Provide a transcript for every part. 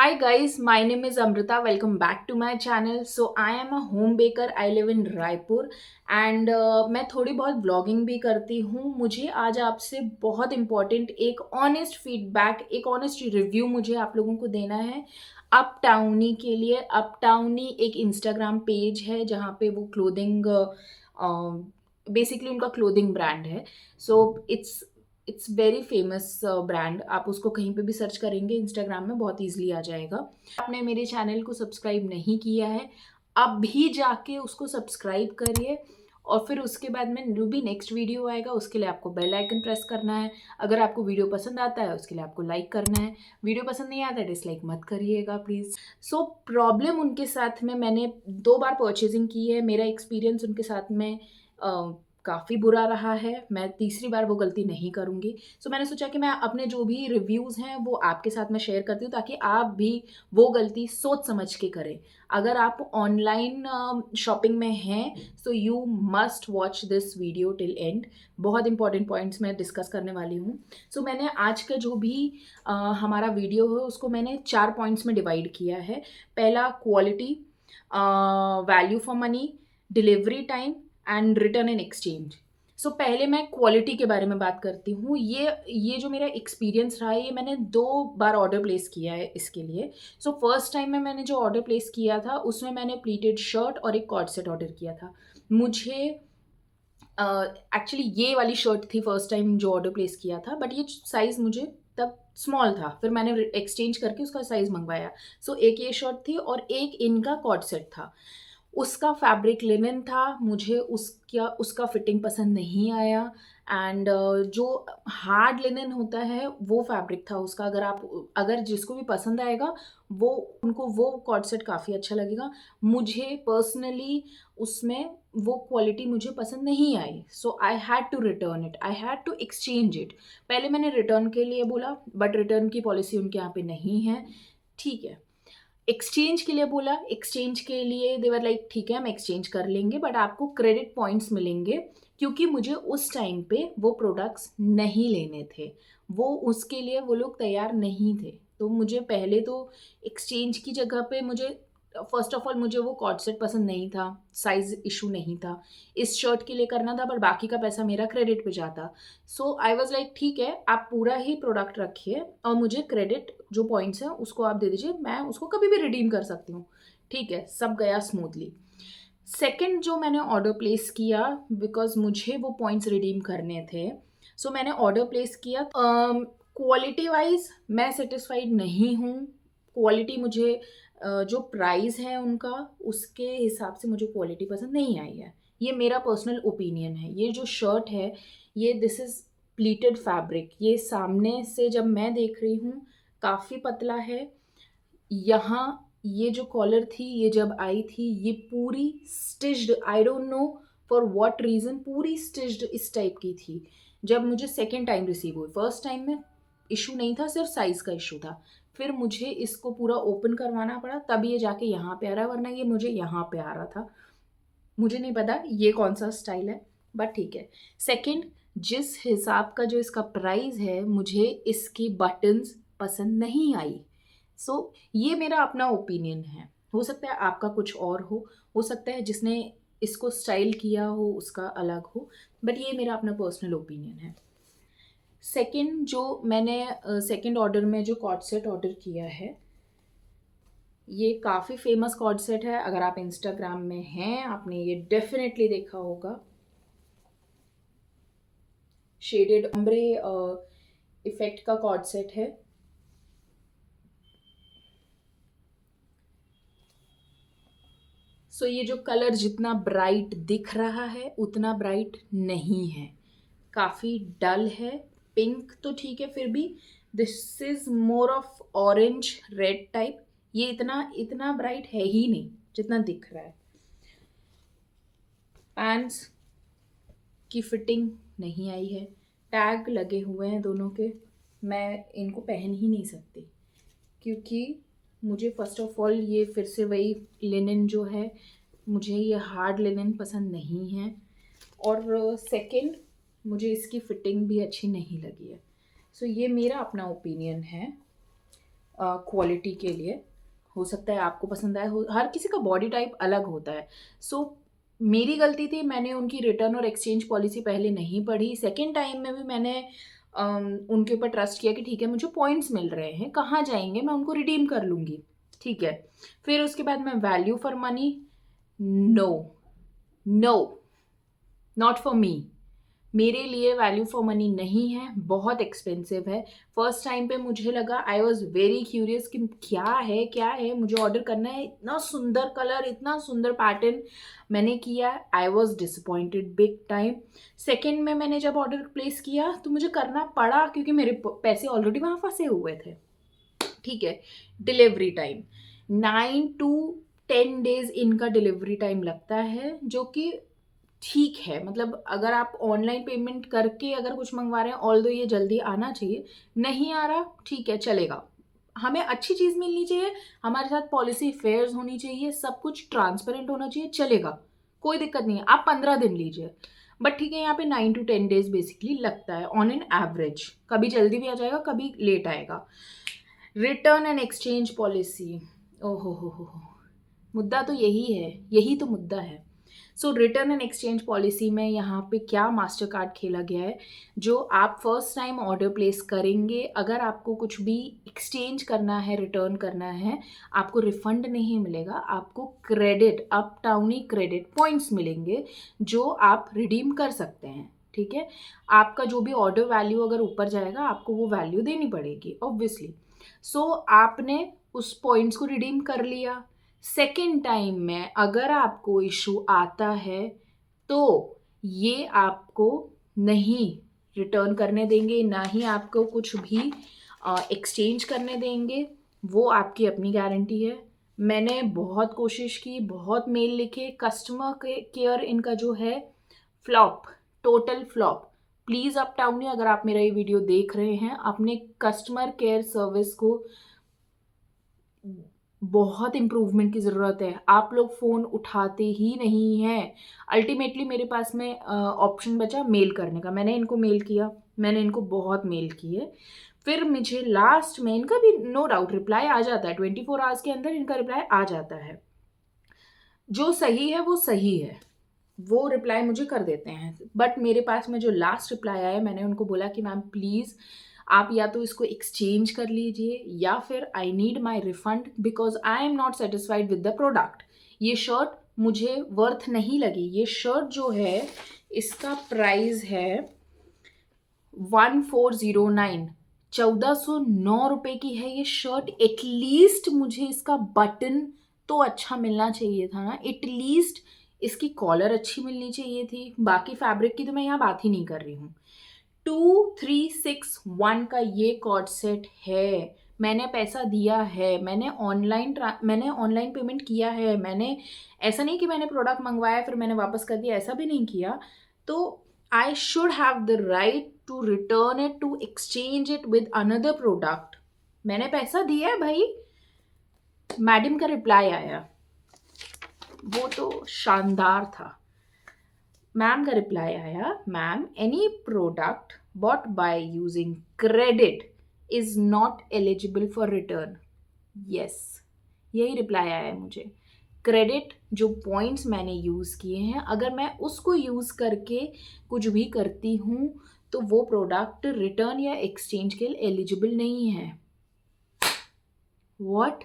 Hi guys, my name is Amrita. Welcome back to my channel. So I am a home baker. I live in Raipur and मैं थोड़ी बहुत blogging भी करती हूँ. मुझे आज आपसे बहुत इम्पोर्टेंट एक ऑनेस्ट फीडबैक, एक ऑनेस्ट रिव्यू मुझे आप लोगों को देना है. अप टाउनी के लिए. अप टाउनी एक इंस्टाग्राम पेज है जहाँ पे वो क्लोथिंग, बेसिकली उनका क्लोथिंग ब्रांड है. So it's very famous brand. आप उसको कहीं पे भी सर्च करेंगे इंस्टाग्राम में बहुत ईजिली आ जाएगा. आपने मेरे चैनल को सब्सक्राइब नहीं किया है, अभी जाके उसको सब्सक्राइब करिए. और फिर उसके बाद में जो भी नेक्स्ट वीडियो आएगा उसके लिए आपको बेल आइकन प्रेस करना है. अगर आपको वीडियो पसंद आता है उसके लिए आपको लाइक करना है. वीडियो पसंद नहीं आता है डिसलाइक मत करिएगा प्लीज़. सो प्रॉब्लम उनके साथ में, मैंने 2 बार परचेजिंग की है. मेरा एक्सपीरियंस उनके साथ में काफ़ी बुरा रहा है. मैं तीसरी बार वो गलती नहीं करूँगी. सो मैंने सोचा कि मैं अपने जो भी रिव्यूज़ हैं वो आपके साथ में शेयर करती हूँ ताकि आप भी वो गलती सोच समझ के करें. अगर आप ऑनलाइन शॉपिंग में हैं so you must watch this video till and. बहुत इंपॉर्टेंट पॉइंट्स मैं डिस्कस करने वाली हूँ. सो मैंने आज का जो भी हमारा वीडियो है उसको मैंने 4 पॉइंट्स में डिवाइड किया है. पहला quality, value for money, delivery time and return and exchange. So पहले मैं क्वालिटी के बारे में बात करती हूँ. ये जो मेरा एक्सपीरियंस रहा है, ये मैंने 2 बार ऑर्डर प्लेस किया है इसके लिए. सो फर्स्ट टाइम में मैंने जो ऑर्डर प्लेस किया था उसमें मैंने प्लीटेड शर्ट और एक कॉर्ड सेट ऑर्डर किया था. मुझे एक्चुअली ये वाली शर्ट थी फर्स्ट टाइम जो ऑर्डर प्लेस किया था, बट ये साइज़ मुझे तब स्मॉल था. फिर मैंने एक्सचेंज करके उसका साइज़ मंगवाया. सो एक ये शर्ट थी और एक इनका कॉर्ड सेट था. उसका फैब्रिक लिनन था. मुझे उसका उसका फिटिंग पसंद नहीं आया. एंड जो हार्ड लिनन होता है वो फैब्रिक था उसका. अगर जिसको भी पसंद आएगा वो उनको वो कॉर्ड सेट काफ़ी अच्छा लगेगा. मुझे पर्सनली उसमें वो क्वालिटी मुझे पसंद नहीं आई. So I had to return it, I had to exchange it. पहले मैंने रिटर्न के लिए बोला बट रिटर्न की पॉलिसी उनके यहाँ पे नहीं है. ठीक है. एक्सचेंज के लिए बोला. एक्सचेंज के लिए देवर लाइक ठीक है हम एक्सचेंज कर लेंगे बट आपको क्रेडिट पॉइंट्स मिलेंगे, क्योंकि मुझे उस टाइम पे वो प्रोडक्ट्स नहीं लेने थे. वो उसके लिए वो लोग तैयार नहीं थे. तो मुझे पहले तो एक्सचेंज की जगह पे मुझे फर्स्ट ऑफ ऑल मुझे वो कॉर्ड सेट पसंद नहीं था. साइज़ इशू नहीं था. इस शर्ट के लिए करना था पर बाकी का पैसा मेरा क्रेडिट पे जाता. सो आई वॉज लाइक ठीक है आप पूरा ही प्रोडक्ट रखिए और मुझे क्रेडिट जो पॉइंट्स हैं उसको आप दे दीजिए, मैं उसको कभी भी रिडीम कर सकती हूँ. ठीक है, सब गया स्मूथली. सेकंड जो मैंने ऑर्डर प्लेस किया, बिकॉज मुझे वो पॉइंट्स रिडीम करने थे, सो मैंने ऑर्डर प्लेस किया. क्वालिटी वाइज मैं सेटिस्फाइड नहीं हूँ. क्वालिटी मुझे जो प्राइस है उनका उसके हिसाब से मुझे क्वालिटी पसंद नहीं आई है. ये मेरा पर्सनल ओपिनियन है. ये जो शर्ट है ये दिस इज़ प्लीटेड फैब्रिक. ये सामने से जब मैं देख रही हूँ काफ़ी पतला है. यहाँ ये जो कॉलर थी ये जब आई थी ये पूरी stitched, I don't know for what reason, पूरी स्टिच्ड इस टाइप की थी. जब मुझे सेकेंड टाइम रिसीव हुई, फर्स्ट टाइम में इशू नहीं था, सिर्फ साइज़ का इशू था. फिर मुझे इसको पूरा ओपन करवाना पड़ा तब ये जाके यहाँ पे आ रहा है, वरना ये मुझे यहाँ पे आ रहा था. मुझे नहीं पता ये कौन सा स्टाइल है बट ठीक है. सेकंड, जिस हिसाब का जो इसका प्राइस है मुझे इसकी बटन्स पसंद नहीं आई. सो ये मेरा अपना ओपिनियन है. हो सकता है आपका कुछ और हो सकता है जिसने इसको स्टाइल किया हो उसका अलग हो, बट ये मेरा अपना पर्सनल ओपिनियन है. सेकंड जो मैंने सेकंड ऑर्डर में जो कॉर्ड सेट ऑर्डर किया है ये काफ़ी फेमस कॉर्ड सेट है. अगर आप इंस्टाग्राम में हैं आपने ये डेफिनेटली देखा होगा. शेडेड ओम्ब्रे इफेक्ट का कॉर्ड सेट है. सो ये जो कलर जितना ब्राइट दिख रहा है उतना ब्राइट नहीं है, काफ़ी डल है. पिंक तो ठीक है फिर भी this is more of orange red type. ये इतना इतना ब्राइट है ही नहीं जितना दिख रहा है. पैंट्स की फिटिंग नहीं आई है. टैग लगे हुए हैं दोनों के. मैं इनको पहन ही नहीं सकती क्योंकि मुझे फ़र्स्ट ऑफ ऑल ये फिर से वही लिनन जो है, मुझे ये हार्ड लिनन पसंद नहीं है. और सेकंड मुझे इसकी फ़िटिंग भी अच्छी नहीं लगी है. सो ये मेरा अपना ओपिनियन है. क्वालिटी के लिए। हो सकता है आपको पसंद आए, हो हर किसी का बॉडी टाइप अलग होता है। सो मेरी गलती थी, मैंने उनकी रिटर्न और एक्सचेंज पॉलिसी पहले नहीं पढ़ी। सेकंड टाइम में भी मैंने उनके ऊपर ट्रस्ट किया कि ठीक है मुझे पॉइंट्स मिल रहे हैं, कहाँ जाएंगे, मैं उनको रिडीम कर लूँगी, ठीक है। फिर उसके बाद मैं value for money, no, no, not for me. मेरे लिए वैल्यू फॉर मनी नहीं है, बहुत एक्सपेंसिव है। फर्स्ट टाइम पे मुझे लगा, आई वॉज वेरी क्यूरियस कि क्या है, मुझे ऑर्डर करना है, इतना सुंदर कलर, इतना सुंदर पैटर्न। मैंने किया, I was disappointed big time. Second में मैंने जब ऑर्डर प्लेस किया तो मुझे करना पड़ा क्योंकि मेरे पैसे ऑलरेडी वहाँ फंसे हुए थे, ठीक है। डिलीवरी टाइम 9 to 10 days इनका डिलीवरी टाइम लगता है, जो कि ठीक है। मतलब अगर आप ऑनलाइन पेमेंट करके अगर कुछ मंगवा रहे हैं, ऑल्दो ये जल्दी आना चाहिए, नहीं आ रहा ठीक है चलेगा। हमें अच्छी चीज़ मिलनी चाहिए, हमारे साथ पॉलिसी फेयर्स होनी चाहिए, सब कुछ ट्रांसपेरेंट होना चाहिए, चलेगा, कोई दिक्कत नहीं है। आप 15 दिन लीजिए, बट ठीक है यहाँ पे 9 to 10 days बेसिकली लगता है ऑन एन एवरेज। कभी जल्दी भी आ जाएगा, कभी लेट आएगा। रिटर्न एंड एक्सचेंज पॉलिसी, ओहो हो, मुद्दा तो यही है, यही तो मुद्दा है। सो रिटर्न एंड एक्सचेंज पॉलिसी में यहाँ पे क्या मास्टर कार्ड खेला गया है, जो आप फर्स्ट टाइम ऑर्डर प्लेस करेंगे, अगर आपको कुछ भी एक्सचेंज करना है, रिटर्न करना है, आपको रिफंड नहीं मिलेगा, आपको credit, up tawny credit points मिलेंगे जो आप रिडीम कर सकते हैं, ठीक है। आपका जो भी ऑर्डर वैल्यू अगर ऊपर जाएगा, आपको वो वैल्यू देनी पड़ेगी ऑब्वियसली। सो आपने उस पॉइंट्स को रिडीम कर लिया। सेकेंड टाइम में अगर आपको इशू आता है तो ये आपको नहीं रिटर्न करने देंगे, ना ही आपको कुछ भी एक्सचेंज करने देंगे, वो आपकी अपनी गारंटी है। मैंने बहुत कोशिश की, बहुत मेल लिखे, कस्टमर केयर इनका जो है flop, total flop. Please up town, अगर आप मेरा ये वीडियो देख रहे हैं, अपने कस्टमर केयर सर्विस को बहुत इम्प्रूवमेंट की ज़रूरत है। आप लोग फ़ोन उठाते ही नहीं हैं। अल्टीमेटली मेरे पास में ऑप्शन बचा मेल करने का, मैंने इनको मेल किया, मैंने इनको बहुत मेल किए। फिर मुझे लास्ट में इनका भी नो डाउट रिप्लाई आ जाता है, 24 आवर्स के अंदर इनका रिप्लाई आ जाता है। जो सही है वो सही है, वो रिप्लाई मुझे कर देते हैं। बट मेरे पास में जो लास्ट रिप्लाई आया, मैंने उनको बोला कि मैम प्लीज़ आप या तो इसको एक्सचेंज कर लीजिए या फिर I need my refund because I am not satisfied with the product. ये शर्ट मुझे वर्थ नहीं लगी। ये शर्ट जो है इसका प्राइस है 1409, 1409 की है ये शर्ट। एटलीस्ट मुझे इसका बटन तो अच्छा मिलना चाहिए था ना, एटलीस्ट इसकी कॉलर अच्छी मिलनी चाहिए थी। बाकी फैब्रिक की तो मैं यहाँ बात ही नहीं कर रही हूँ। 2361 का ये कॉर्ड सेट है, मैंने पैसा दिया है, मैंने ऑनलाइन पेमेंट किया है। मैंने ऐसा नहीं कि मैंने प्रोडक्ट मंगवाया फिर मैंने वापस कर दिया, ऐसा भी नहीं किया। तो I should have the right to return it, to exchange it with another product. मैंने पैसा दिया है भाई। मैडम का रिप्लाई आया, वो तो शानदार था। मैम का रिप्लाई आया, ma'am any product bought by using credit is not eligible for return. Yes, यही रिप्लाई आया है मुझे। क्रेडिट जो पॉइंट्स मैंने यूज़ किए हैं, अगर मैं उसको यूज़ करके कुछ भी करती हूँ तो वो प्रोडक्ट रिटर्न या एक्सचेंज के लिए एलिजिबल नहीं है। व्हाट,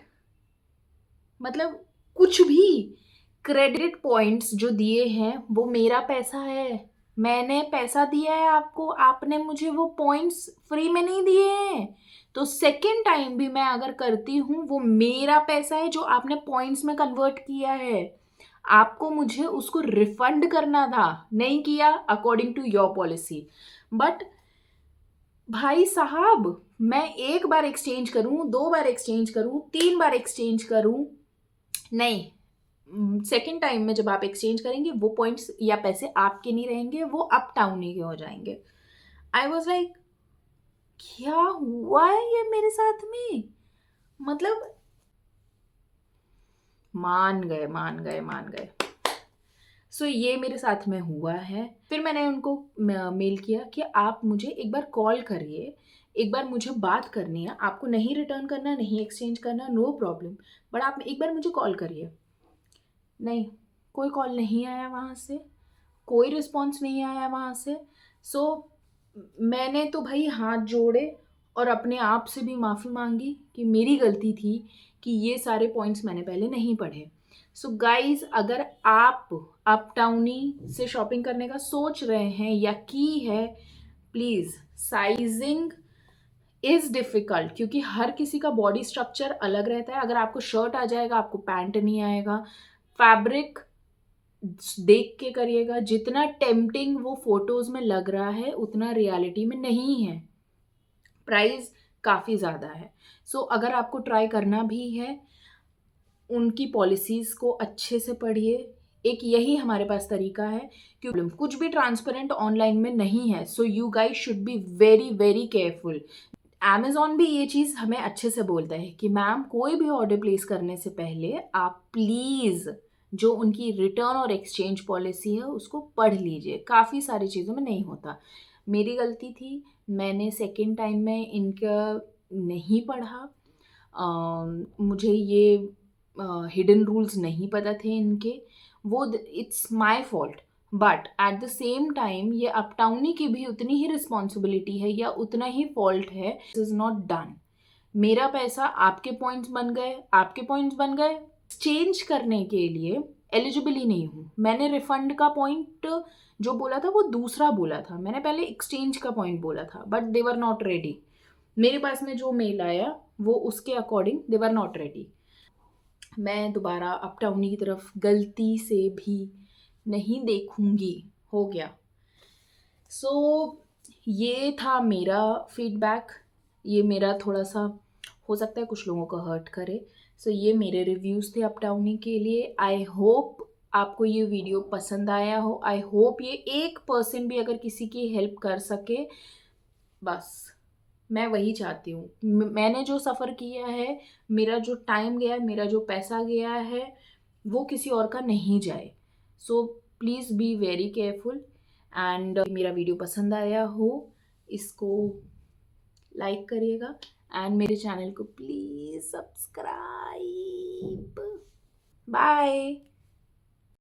मतलब कुछ भी। क्रेडिट पॉइंट्स जो दिए हैं वो मेरा पैसा है, मैंने पैसा दिया है आपको, आपने मुझे वो पॉइंट्स फ्री में नहीं दिए हैं। तो सेकेंड टाइम भी मैं अगर करती हूँ, वो मेरा पैसा है जो आपने पॉइंट्स में कन्वर्ट किया है, आपको मुझे उसको रिफंड करना था, नहीं किया according to your policy. But भाई साहब, मैं एक बार एक्सचेंज करूँ, 2 बार एक्सचेंज करूँ, 3 बार एक्सचेंज करूँ, नहीं, सेकेंड टाइम में जब आप एक्सचेंज करेंगे वो पॉइंट्स या पैसे आपके नहीं रहेंगे, वो अप टाउन ही के हो जाएंगे। आई वॉज लाइक क्या हुआ है ये मेरे साथ में, मतलब मान गए। सो ये मेरे साथ में हुआ है। फिर मैंने उनको मेल किया कि आप मुझे एक बार कॉल करिए एक बार मुझे बात करनी है, आपको नहीं रिटर्न करना, नहीं एक्सचेंज करना, नो प्रॉब्लम, बट आप एक बार मुझे कॉल करिए। नहीं, कोई कॉल नहीं आया वहाँ से, कोई रिस्पॉन्स नहीं आया वहाँ से। सो मैंने तो भाई हाथ जोड़े और अपने आप से भी माफ़ी मांगी कि मेरी गलती थी कि ये सारे पॉइंट्स मैंने पहले नहीं पढ़े। सो गाइज, अगर आप अपटाउनी से शॉपिंग करने का सोच रहे हैं या की है, प्लीज़, साइजिंग इज़ डिफ़िकल्ट, क्योंकि हर किसी का बॉडी स्ट्रक्चर अलग रहता है। अगर आपको शर्ट आ जाएगा, आपको पैंट नहीं आएगा। फैब्रिक देख के करिएगा, जितना टेम्पटिंग वो फोटोज में लग रहा है उतना रियलिटी में नहीं है। प्राइस काफ़ी ज़्यादा है। सो अगर आपको ट्राई करना भी है, उनकी पॉलिसीज़ को अच्छे से पढ़िए। एक यही हमारे पास तरीका है, क्योंकि कुछ भी ट्रांसपेरेंट ऑनलाइन में नहीं है। So you guys should be very very careful. Amazon भी ये चीज़ हमें अच्छे से बोलता है कि मैम, कोई भी ऑर्डर प्लेस करने से पहले आप प्लीज़ जो उनकी रिटर्न और एक्सचेंज पॉलिसी है उसको पढ़ लीजिए। काफ़ी सारी चीज़ों में नहीं होता। मेरी गलती थी, मैंने सेकंड टाइम में इनका नहीं पढ़ा। मुझे ये हिडन रूल्स नहीं पता थे इनके, वो it's my fault. But at the same time ये अपटाउनी की भी उतनी ही रिस्पॉन्सिबिलिटी है या उतना ही फॉल्ट है। This is not done. मेरा पैसा, आपके पॉइंट्स बन गए, आपके पॉइंट्स बन गए, चेंज करने के लिए एलिजिबल ही नहीं हूँ। मैंने रिफंड का पॉइंट जो बोला था वो दूसरा बोला था, मैंने पहले एक्सचेंज का पॉइंट बोला था, but they were not ready. मेरे पास में जो मेल आया वो उसके according they were not ready. मैं दोबारा अपटाउनी की तरफ गलती से भी नहीं देखूंगी। हो गया। सो ये था मेरा फीडबैक। ये मेरा थोड़ा सा, हो सकता है कुछ लोगों को हर्ट करे। सो ये मेरे रिव्यूज़ थे अपटाउनी के लिए। आई होप आपको ये वीडियो पसंद आया हो। आई होप ये एक पर्सन भी अगर किसी की हेल्प कर सके, बस मैं वही चाहती हूँ। मैंने जो सफ़र किया है, मेरा जो टाइम गया है, मेरा जो पैसा गया है, वो किसी और का नहीं जाए। So please be very careful. And मेरा वीडियो पसंद आया हो, इसको लाइक करिएगा एंड मेरे चैनल को प्लीज़ सब्सक्राइब। बाय।